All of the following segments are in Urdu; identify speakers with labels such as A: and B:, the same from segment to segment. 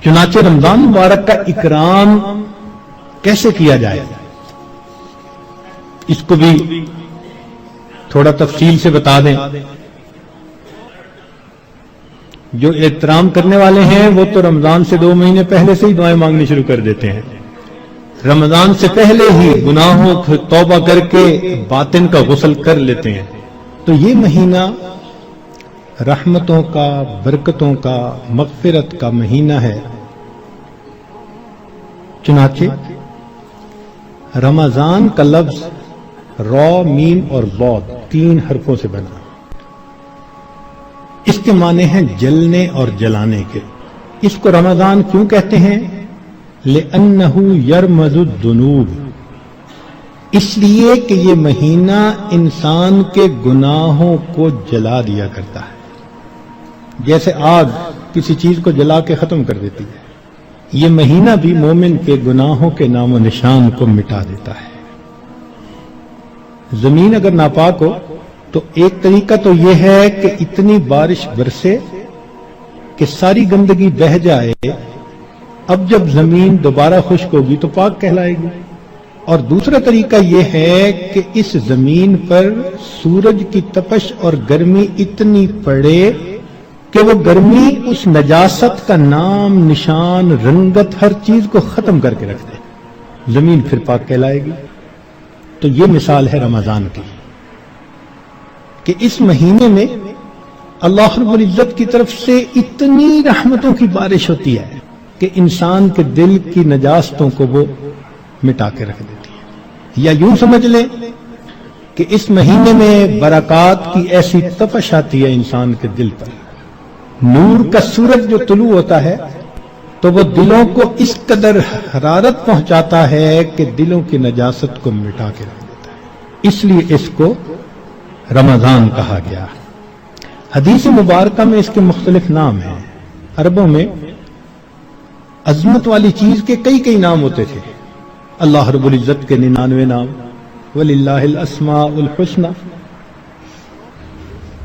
A: چنانچہ رمضان مبارک کا اکرام کیسے کیا جائے اس کو بھی تھوڑا تفصیل سے بتا دیں. جو احترام کرنے والے ہیں وہ تو رمضان سے 2 مہینے پہلے سے ہی دعائیں مانگنی شروع کر دیتے ہیں. رمضان سے پہلے ہی گناہوں کو توبہ کر کے باطن کا غسل کر لیتے ہیں. تو یہ مہینہ رحمتوں کا، برکتوں کا، مغفرت کا مہینہ ہے. چنانچہ رمضان کا لفظ را، میم اور ضاد 3 حرفوں سے بنا. اس کے معنی ہیں جلنے اور جلانے کے. اس کو رمضان کیوں کہتے ہیں؟ لِأَنَّهُ يَرْمَزُ الذُّنُوبِ، اس لیے کہ یہ مہینہ انسان کے گناہوں کو جلا دیا کرتا ہے. جیسے آگ کسی چیز کو جلا کے ختم کر دیتی ہے، یہ مہینہ بھی مومن کے گناہوں کے نام و نشان کو مٹا دیتا ہے. زمین اگر ناپاک ہو تو ایک طریقہ تو یہ ہے کہ اتنی بارش برسے کہ ساری گندگی بہہ جائے. اب جب زمین دوبارہ خشک ہوگی تو پاک کہلائے گی. اور دوسرا طریقہ یہ ہے کہ اس زمین پر سورج کی تپش اور گرمی اتنی پڑے کہ وہ گرمی اس نجاست کا نام، نشان، رنگت، ہر چیز کو ختم کر کے رکھ دے. زمین پھر پاک کہلائے گی. تو یہ مثال ہے رمضان کی کہ اس مہینے میں اللہ رب العزت کی طرف سے اتنی رحمتوں کی بارش ہوتی ہے کہ انسان کے دل کی نجاستوں کو وہ مٹا کے رکھ دیتی ہے. یا یوں سمجھ لیں کہ اس مہینے میں برکات کی ایسی تپش آتی ہے انسان کے دل پر. نور کا سورج جو طلوع ہوتا ہے تو وہ دلوں کو اس قدر حرارت پہنچاتا ہے کہ دلوں کی نجاست کو مٹا کے رکھ دیتا ہے. اس لیے اس کو رمضان کہا گیا. حدیث مبارکہ میں اس کے مختلف نام ہیں. عربوں میں عظمت والی چیز کے کئی نام ہوتے تھے. اللہ رب العزت کے 99 نام، وَلِلَّهِ الْأَسْمَاءُ الْحُسْنَى.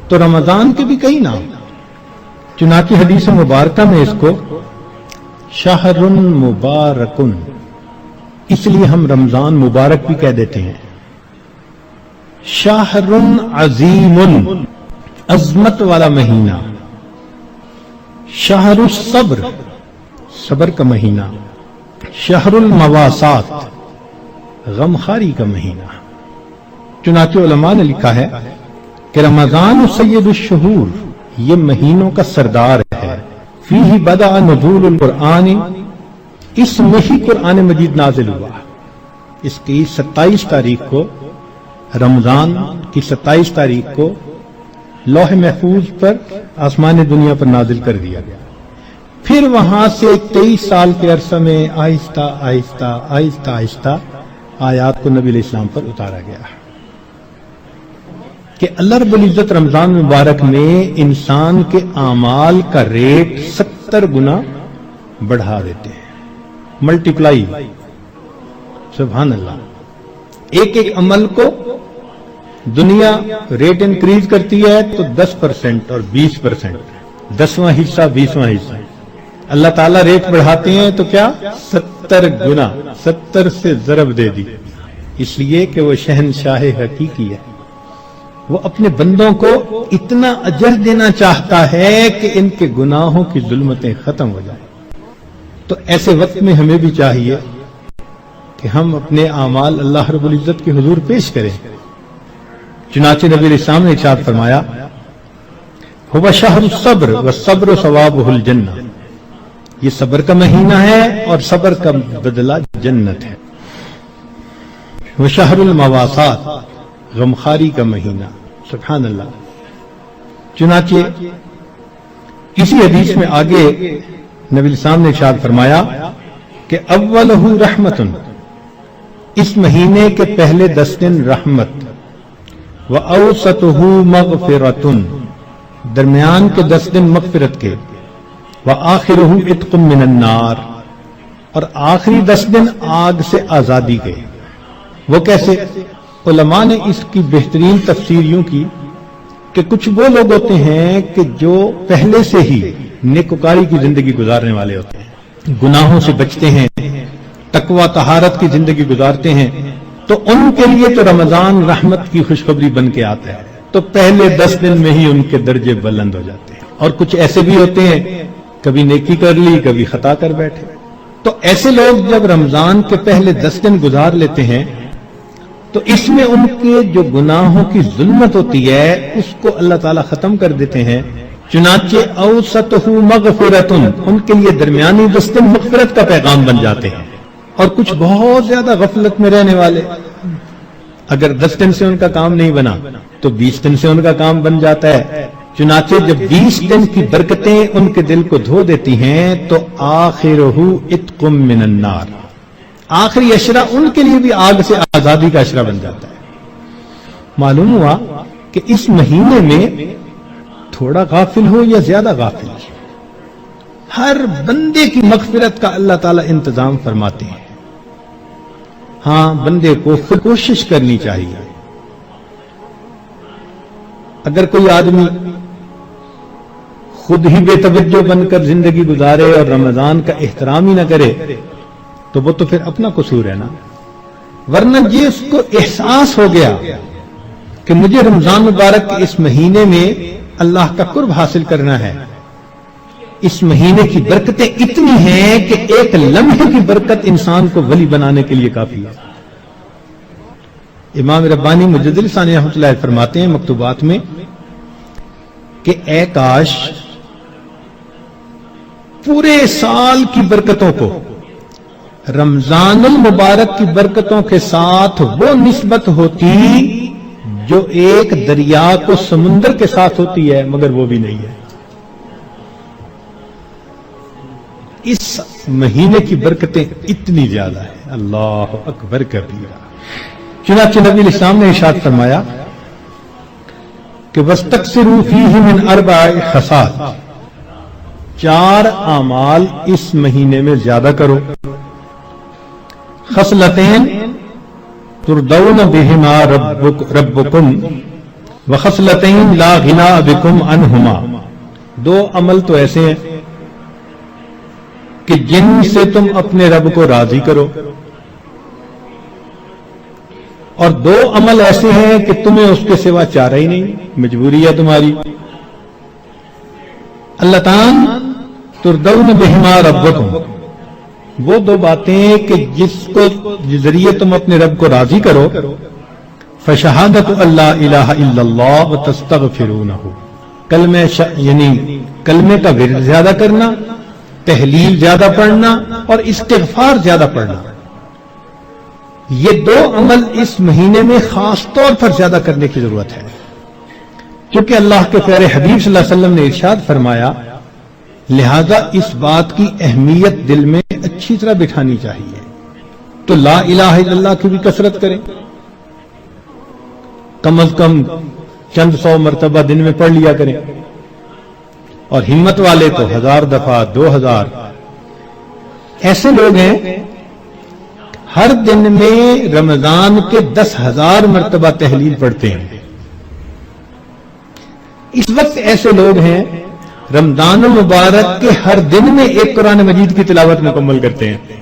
A: تو رمضان کے بھی کئی نام. چنانچہ حدیث مبارکہ میں اس کو شہر مبارکن، اس لیے ہم رمضان مبارک بھی کہہ دیتے ہیں. شہر عظیم، عظمت والا مہینہ. شہر الصبر، صبر کا مہینہ. شہر المواسات، غمخاری کا مہینہ. چنانچہ علماء نے لکھا ہے کہ رمضان سید الشہور، یہ مہینوں کا سردار ہے. فیہ بدأ نزول القرآن، اس میں ہی قرآن مجید نازل ہوا. اس کی 27 تاریخ کو، رمضان کی 27 تاریخ کو لوح محفوظ پر آسمان دنیا پر نازل کر دیا گیا. پھر وہاں سے 23 سال کے عرصہ میں آہستہ آہستہ آیات کو نبی علیہ السلام پر اتارا گیا کہ اللہ رب العزت رمضان مبارک میں انسان کے اعمال کا ریٹ 70 گنا بڑھا دیتے ہیں. ملٹیپلائی، سبحان اللہ. ایک عمل کو دنیا ریٹ انکریز کرتی ہے تو 10% اور 20%، 10واں حصہ 20واں حصہ. اللہ تعالیٰ ریٹ بڑھاتے ہیں تو کیا 70 گنا، 70 سے ضرب دے دی. اس لیے کہ وہ شہنشاہ حقیقی ہے. وہ اپنے بندوں کو اتنا اجر دینا چاہتا ہے کہ ان کے گناہوں کی ظلمتیں ختم ہو جائیں. تو ایسے وقت میں ہمیں بھی چاہیے کہ ہم اپنے اعمال اللہ رب العزت کے حضور پیش کریں. چنانچہ نبی علیہ السلام نے ارشاد فرمایا، هو شہر الصبر والصبر ثوابہ الجنہ، یہ صبر کا مہینہ ہے اور صبر کا بدلہ جنت ہے. وہ شہر المواسات، غمخاری کا مہینہ. سبحان اللہ. چنانچہ اسی حدیث میں آگے نبی السلام نے ارشاد فرمایا کہ اولہ رحمتن، اس مہینے کے پہلے 10 دن رحمت، وَأَوْسَطُهُ مَغْفِرَةٌ، درمیان کے 10 دن مغفرت کے، وَآخِرُهُ عِتْقٌ مِّنَ النَّارِ، اور آخری 10 دن آگ سے آزادی کے. وہ کیسے؟ علماء نے اس کی بہترین تفسیر یوں کی کہ کچھ وہ لوگ ہوتے ہیں کہ جو پہلے سے ہی نیکوکاری کی زندگی گزارنے والے ہوتے ہیں، گناہوں سے بچتے ہیں، تقوی طہارت کی زندگی گزارتے ہیں، تو ان کے لیے تو رمضان رحمت کی خوشخبری بن کے آتا ہے، تو پہلے 10 دن میں ہی ان کے درجے بلند ہو جاتے ہیں۔ اور کچھ ایسے بھی ہوتے ہیں کبھی نیکی کر لی کبھی خطا کر بیٹھے، تو ایسے لوگ جب رمضان کے پہلے 10 دن گزار لیتے ہیں تو اس میں ان کے جو گناہوں کی ظلمت ہوتی ہے اس کو اللہ تعالیٰ ختم کر دیتے ہیں۔ چنانچہ اوسطہ مغفرۃ، ان کے لیے درمیانی 10 دن مغفرت کا پیغام بن جاتے ہیں۔ اور کچھ بہت زیادہ غفلت میں رہنے والے، اگر 10 دن سے ان کا کام نہیں بنا تو 20 دن سے ان کا کام بن جاتا ہے۔ چنانچہ جب 20 دن کی برکتیں ان کے دل کو دھو دیتی ہیں تو آخرہ عتق من النار، آخری اشرہ ان کے لیے بھی آگ سے آزادی کا اشرہ بن جاتا ہے۔ معلوم ہوا کہ اس مہینے میں تھوڑا غافل ہو یا زیادہ غافل، ہر بندے کی مغفرت کا اللہ تعالیٰ انتظام فرماتے ہیں۔ ہاں، بندے کو خود کوشش کرنی چاہیے۔ اگر کوئی آدمی خود ہی بے توجہ بن کر زندگی گزارے اور رمضان کا احترام ہی نہ کرے تو وہ تو پھر اپنا قصور ہے نا، ورنہ یہ اس کو احساس ہو گیا کہ مجھے رمضان مبارک کے اس مہینے میں اللہ کا قرب حاصل کرنا ہے، اس مہینے کی برکتیں اتنی ہیں کہ ایک لمحے کی برکت انسان کو ولی بنانے کے لیے کافی ہے۔ امام ربانی مجدد ثانی رحمۃ اللہ فرماتے ہیں مکتوبات میں کہ اے کاش پورے سال کی برکتوں کو رمضان المبارک کی برکتوں کے ساتھ وہ نسبت ہوتی جو ایک دریا کو سمندر کے ساتھ ہوتی ہے، مگر وہ بھی نہیں ہے۔ اس مہینے کی برکتیں اتنی زیادہ ہیں، اللہ اکبر کبیرہ۔ چنانچہ نبی علیہ السلام نے ارشاد فرمایا کہ وَاسْتَكْثِرُوا فِيهِ مِنْ 4 خصال، 4 اعمال اس مہینے میں زیادہ کرو۔ خصلتین تردون بہما ربکم وخصلتین لا غنا بکم عنہما، 2 عمل تو ایسے ہیں کہ جن سے تم اپنے رب کو راضی کرو، اور 2 عمل ایسے ہیں کہ تمہیں اس کے سوا چارہ ہی نہیں، مجبوری ہے تمہاری۔ اللہ تعالیٰ تردون بہما ربکم، وہ 2 باتیں کہ جس کو ذریعے تم اپنے رب کو راضی کرو، فشہادت اللہ الہ الا اللہ وتستغفرونہ، یعنی کلمے کا ورد زیادہ کرنا، تحلیل زیادہ پڑھنا اور استغفار زیادہ پڑھنا، یہ 2 عمل اس مہینے میں خاص طور پر زیادہ کرنے کی ضرورت ہے، کیونکہ اللہ کے پیارے حبیب صلی اللہ علیہ وسلم نے ارشاد فرمایا، لہذا اس بات کی اہمیت دل میں اچھی طرح بٹھانی چاہیے۔ تو لا الہ الا اللہ کی بھی کثرت کریں، کم از کم چند 100 مرتبہ دن میں پڑھ لیا کریں، اور ہمت والے تو 1000 دفعہ 2000۔ ایسے لوگ ہیں ہر دن میں رمضان کے 10,000 مرتبہ تحلیل پڑھتے ہیں۔ اس وقت ایسے لوگ ہیں رمضان المبارک کے ہر دن میں ایک قرآن مجید کی تلاوت مکمل کرتے ہیں۔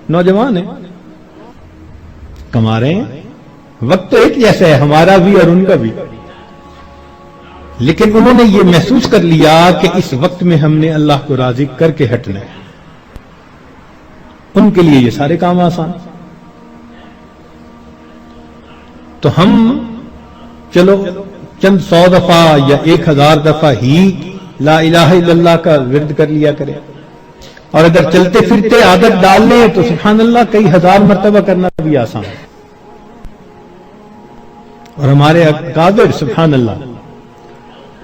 A: نوجوان ہیں، کما رہے ہیں، وقت تو ایک جیسا ہے ہمارا بھی اور ان کا بھی، لیکن انہوں نے یہ محسوس کر لیا کہ اس وقت میں ہم نے اللہ کو راضی کر کے ہٹنا ہے، ان کے لیے یہ سارے کام آسان۔ تو ہم چلو چند 100 دفعہ یا 1000 دفعہ ہی لا الہ الا اللہ کا ورد کر لیا کریں، اور اگر چلتے پھرتے عادت ڈال لیں تو سبحان اللہ کئی 1000 مرتبہ کرنا بھی آسان ہے۔ اور ہمارے اکابر سبحان اللہ،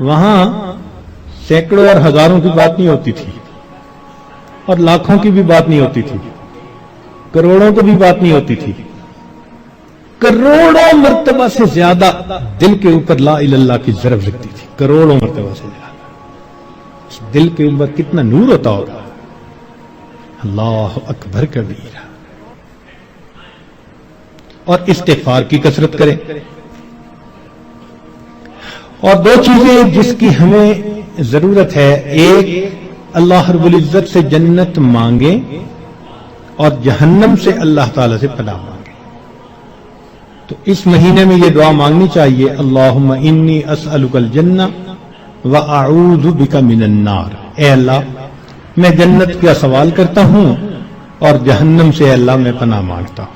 A: وہاں سینکڑوں اور ہزاروں کی بات نہیں ہوتی تھی، اور لاکھوں کی بھی بات نہیں ہوتی تھی، کروڑوں کی بھی بات نہیں ہوتی تھی، کروڑوں مرتبہ سے زیادہ دل کے اوپر لا الہ الا اللہ کی ضرب لگتی تھی، کروڑوں مرتبہ سے زیادہ۔ دل کے اوپر کتنا نور ہوتا ہوگا، اللہ اکبر کبیرہ۔ اور استغفار کی کثرت کریں۔ اور 2 چیزیں جس کی ہمیں ضرورت ہے، ایک اللہ رب العزت سے جنت مانگیں اور جہنم سے اللہ تعالی سے پناہ مانگیں. تو اس مہینے میں یہ دعا مانگنی چاہیے، اللہم انی اسألک الجنہ وَأَعُوذُ بِكَ مِنَ النَّارِ. اے اللہ میں جنت کا سوال کرتا ہوں اور جہنم سے اللہ میں پناہ مانگتا ہوں.